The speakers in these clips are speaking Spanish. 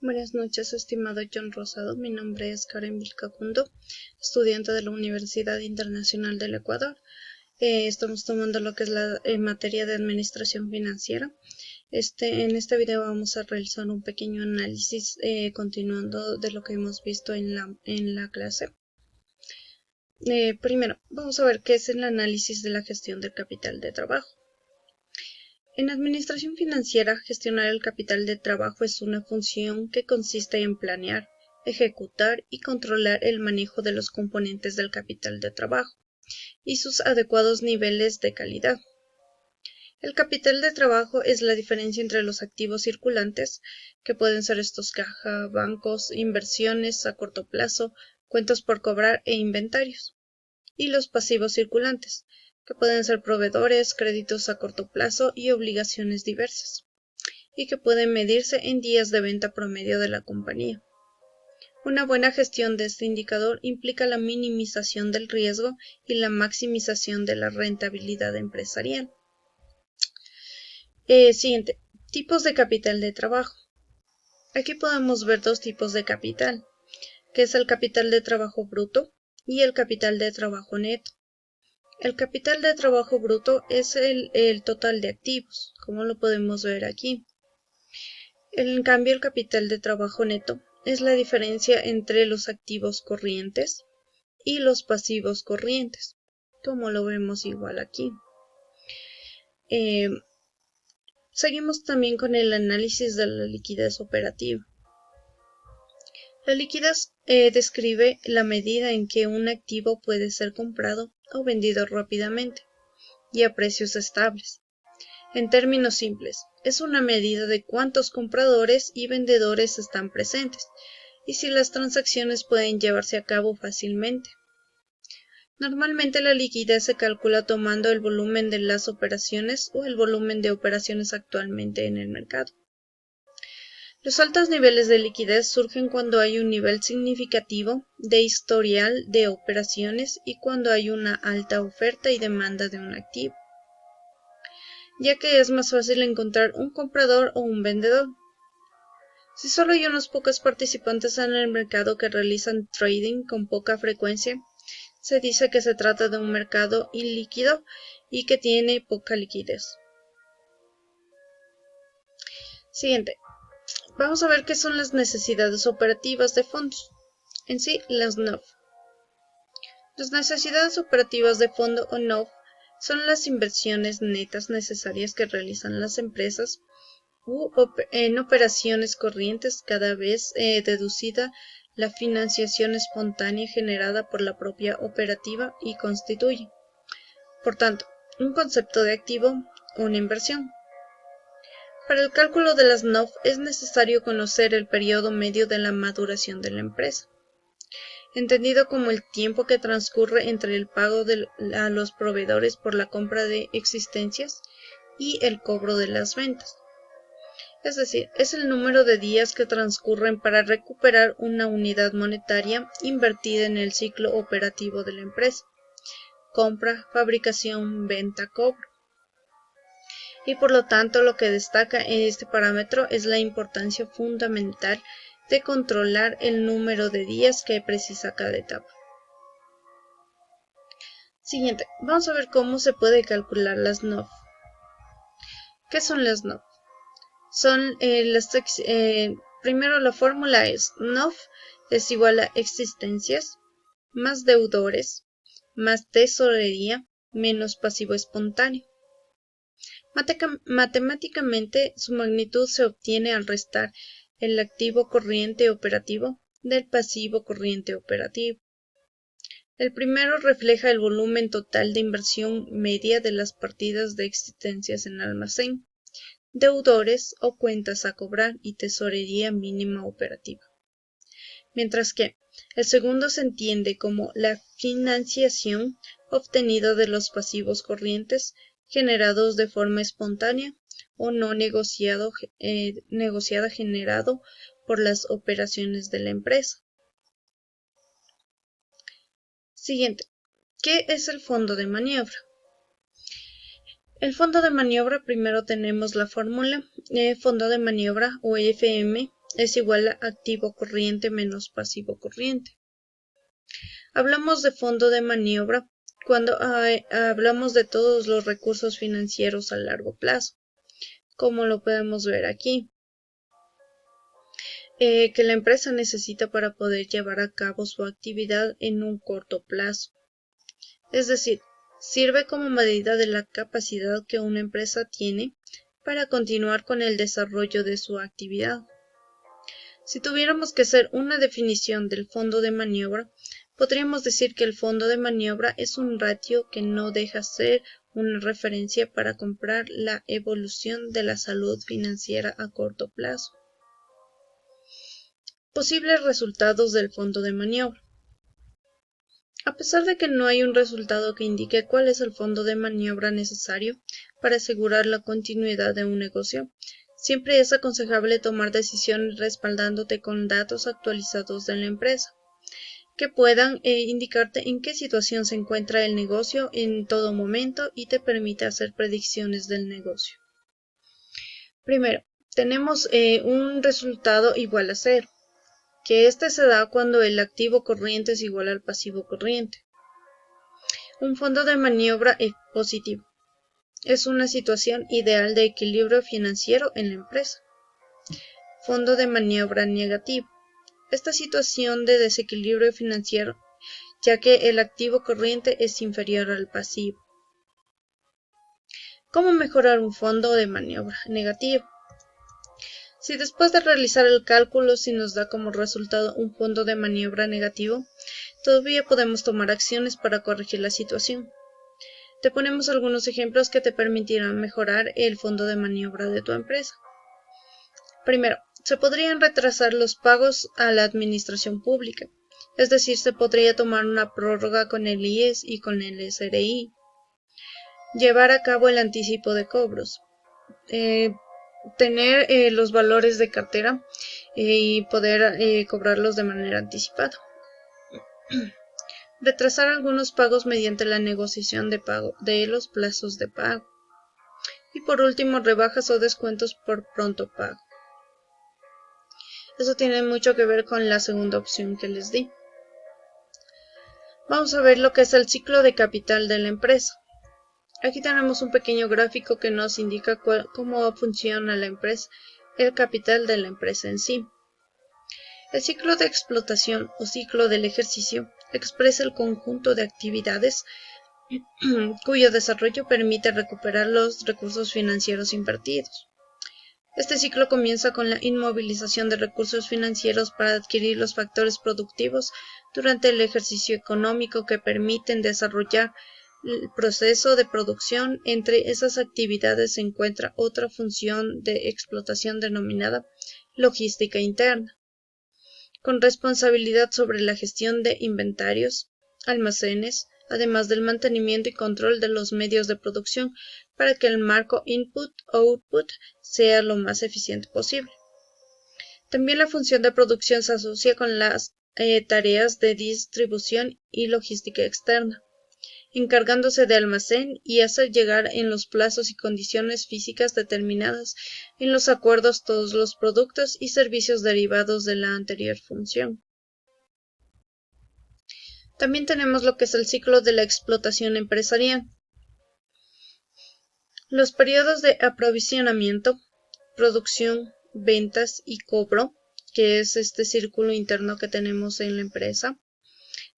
Buenas noches, estimado John Rosado. Mi nombre es Karen Vilcacundo, estudiante de la Universidad Internacional del Ecuador. Estamos tomando lo que es la materia de Administración Financiera. En este video vamos a realizar un pequeño análisis continuando de lo que hemos visto en la clase. Primero, vamos a ver qué es el análisis de la gestión del capital de trabajo. En administración financiera, gestionar el capital de trabajo es una función que consiste en planear, ejecutar y controlar el manejo de los componentes del capital de trabajo y sus adecuados niveles de calidad. El capital de trabajo es la diferencia entre los activos circulantes, que pueden ser estos caja, bancos, inversiones a corto plazo, cuentas por cobrar e inventarios, y los pasivos circulantes, que pueden ser proveedores, créditos a corto plazo y obligaciones diversas, y que pueden medirse en días de venta promedio de la compañía. Una buena gestión de este indicador implica la minimización del riesgo y la maximización de la rentabilidad empresarial. Siguiente, tipos de capital de trabajo. Aquí podemos ver dos tipos de capital, que es el capital de trabajo bruto y el capital de trabajo neto. El capital de trabajo bruto es el total de activos, como lo podemos ver aquí. En cambio, el capital de trabajo neto es la diferencia entre los activos corrientes y los pasivos corrientes, como lo vemos igual aquí. Seguimos también con el análisis de la liquidez operativa. La liquidez describe la medida en que un activo puede ser comprado o vendido rápidamente y a precios estables. En términos simples, es una medida de cuántos compradores y vendedores están presentes y si las transacciones pueden llevarse a cabo fácilmente. Normalmente la liquidez se calcula tomando el volumen de las operaciones o el volumen de operaciones actualmente en el mercado. Los altos niveles de liquidez surgen cuando hay un nivel significativo de historial de operaciones y cuando hay una alta oferta y demanda de un activo, ya que es más fácil encontrar un comprador o un vendedor. Si solo hay unos pocos participantes en el mercado que realizan trading con poca frecuencia, se dice que se trata de un mercado ilíquido y que tiene poca liquidez. Siguiente. Vamos a ver qué son las necesidades operativas de fondos. En sí, las NOF. Las necesidades operativas de fondo o NOF son las inversiones netas necesarias que realizan las empresas en operaciones corrientes cada vez deducida la financiación espontánea generada por la propia operativa y constituye, por tanto, un concepto de activo, una inversión. Para el cálculo de las NOF es necesario conocer el periodo medio de la maduración de la empresa, entendido como el tiempo que transcurre entre el pago a los proveedores por la compra de existencias y el cobro de las ventas. Es decir, es el número de días que transcurren para recuperar una unidad monetaria invertida en el ciclo operativo de la empresa: compra, fabricación, venta, cobro. Y por lo tanto lo que destaca en este parámetro es la importancia fundamental de controlar el número de días que precisa cada etapa. Siguiente, vamos a ver cómo se puede calcular las NOF. ¿Qué son las NOF? Primero la fórmula es NOF es igual a existencias más deudores más tesorería menos pasivo espontáneo. Matemáticamente, su magnitud se obtiene al restar el activo corriente operativo del pasivo corriente operativo. El primero refleja el volumen total de inversión media de las partidas de existencias en almacén, deudores o cuentas a cobrar y tesorería mínima operativa. Mientras que el segundo se entiende como la financiación obtenida de los pasivos corrientes generados de forma espontánea o no negociada generado por las operaciones de la empresa. Siguiente. ¿Qué es el fondo de maniobra? El fondo de maniobra, primero tenemos la fórmula. Fondo de maniobra o FM es igual a activo corriente menos pasivo corriente. Hablamos de fondo de maniobra cuando hablamos de todos los recursos financieros a largo plazo, como lo podemos ver aquí, que la empresa necesita para poder llevar a cabo su actividad en un corto plazo. Es decir, sirve como medida de la capacidad que una empresa tiene para continuar con el desarrollo de su actividad. Si tuviéramos que hacer una definición del fondo de maniobra, podríamos decir que el fondo de maniobra es un ratio que no deja ser una referencia para comprar la evolución de la salud financiera a corto plazo. Posibles resultados del fondo de maniobra. A pesar de que no hay un resultado que indique cuál es el fondo de maniobra necesario para asegurar la continuidad de un negocio, siempre es aconsejable tomar decisiones respaldándote con datos actualizados de la empresa, que puedan indicarte en qué situación se encuentra el negocio en todo momento y te permite hacer predicciones del negocio. Primero, tenemos un resultado igual a 0, que este se da cuando el activo corriente es igual al pasivo corriente. Un fondo de maniobra positivo. Es una situación ideal de equilibrio financiero en la empresa. Fondo de maniobra negativo. Esta situación de desequilibrio financiero, ya que el activo corriente es inferior al pasivo. ¿Cómo mejorar un fondo de maniobra negativo? Si después de realizar el cálculo si nos da como resultado un fondo de maniobra negativo, todavía podemos tomar acciones para corregir la situación. Te ponemos algunos ejemplos que te permitirán mejorar el fondo de maniobra de tu empresa. Primero, se podrían retrasar los pagos a la administración pública, es decir, se podría tomar una prórroga con el IES y con el SRI. Llevar a cabo el anticipo de cobros. Tener los valores de cartera y poder cobrarlos de manera anticipada. Retrasar algunos pagos mediante la negociación de pago de los plazos de pago. Y por último, rebajas o descuentos por pronto pago. Eso tiene mucho que ver con la segunda opción que les di. Vamos a ver lo que es el ciclo de capital de la empresa. Aquí tenemos un pequeño gráfico que nos indica cómo funciona la empresa, el capital de la empresa en sí. El ciclo de explotación o ciclo del ejercicio expresa el conjunto de actividades cuyo desarrollo permite recuperar los recursos financieros invertidos. Este ciclo comienza con la inmovilización de recursos financieros para adquirir los factores productivos durante el ejercicio económico que permiten desarrollar el proceso de producción. Entre esas actividades se encuentra otra función de explotación denominada logística interna, con responsabilidad sobre la gestión de inventarios, almacenes, además del mantenimiento y control de los medios de producción para que el marco input-output sea lo más eficiente posible. También la función de producción se asocia con las tareas de distribución y logística externa, encargándose de almacén y hacer llegar en los plazos y condiciones físicas determinadas en los acuerdos todos los productos y servicios derivados de la anterior función. También tenemos lo que es el ciclo de la explotación empresarial. Los periodos de aprovisionamiento, producción, ventas y cobro, que es este círculo interno que tenemos en la empresa,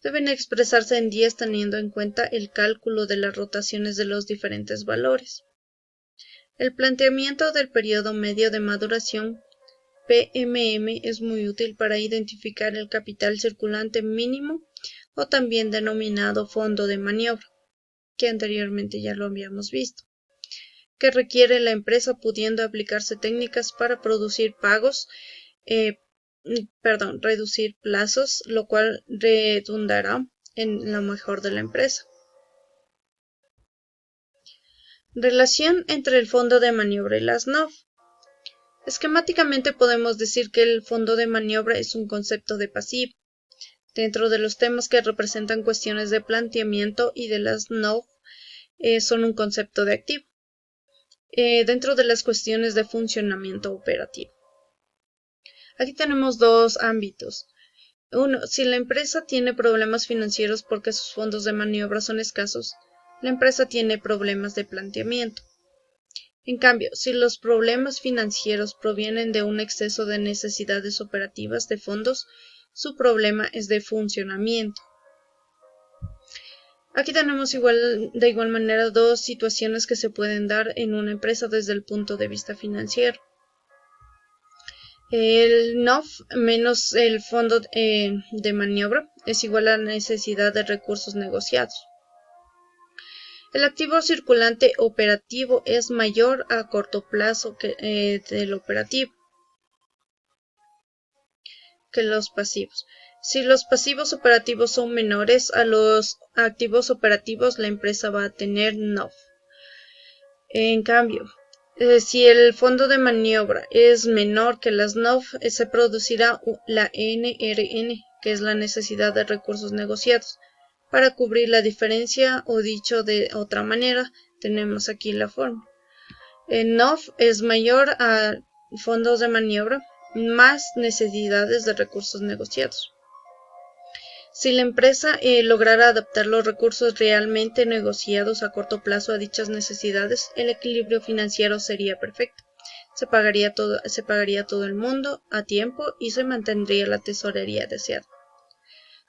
deben expresarse en días teniendo en cuenta el cálculo de las rotaciones de los diferentes valores. El planteamiento del periodo medio de maduración, PMM, es muy útil para identificar el capital circulante mínimo o también denominado fondo de maniobra, que anteriormente ya lo habíamos visto, que requiere la empresa pudiendo aplicarse técnicas para reducir plazos, lo cual redundará en lo mejor de la empresa. Relación entre el fondo de maniobra y las NOF. Esquemáticamente podemos decir que el fondo de maniobra es un concepto de pasivo, dentro de los temas que representan cuestiones de planteamiento, y de las NOF son un concepto de activo, dentro de las cuestiones de funcionamiento operativo. Aquí tenemos dos ámbitos. Uno, si la empresa tiene problemas financieros porque sus fondos de maniobra son escasos, la empresa tiene problemas de planteamiento. En cambio, si los problemas financieros provienen de un exceso de necesidades operativas de fondos, su problema es de funcionamiento. Aquí tenemos de igual manera dos situaciones que se pueden dar en una empresa desde el punto de vista financiero. El NOF menos el fondo de maniobra es igual a la necesidad de recursos negociados. El activo circulante operativo es mayor a corto plazo que del operativo, que los pasivos. Si los pasivos operativos son menores a los activos operativos, la empresa va a tener NOF. En cambio, si el fondo de maniobra es menor que las NOF, se producirá la NRN, que es la necesidad de recursos negociados. Para cubrir la diferencia, o dicho de otra manera, tenemos aquí la forma. NOF es mayor a fondos de maniobra más necesidades de recursos negociados. Si la empresa lograra adaptar los recursos realmente negociados a corto plazo a dichas necesidades, el equilibrio financiero sería perfecto. Se pagaría todo el mundo a tiempo y se mantendría la tesorería deseada.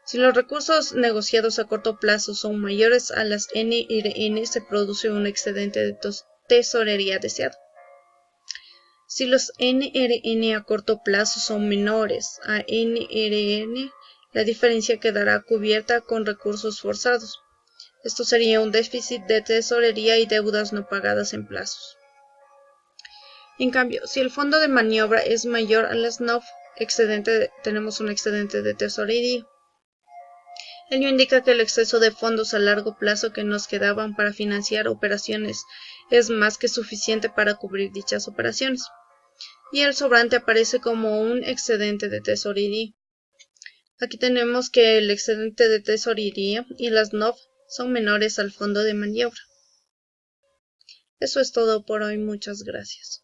Si los recursos negociados a corto plazo son mayores a las NRN, se produce un excedente de tesorería deseado. Si los NRN a corto plazo son menores a NRN, la diferencia quedará cubierta con recursos forzados. Esto sería un déficit de tesorería y deudas no pagadas en plazos. En cambio, si el fondo de maniobra es mayor a las NOF, tenemos un excedente de tesorería. Ello indica que el exceso de fondos a largo plazo que nos quedaban para financiar operaciones es más que suficiente para cubrir dichas operaciones, y el sobrante aparece como un excedente de tesorería. Aquí tenemos que el excedente de tesorería y las NOF son menores al fondo de maniobra. Eso es todo por hoy, muchas gracias.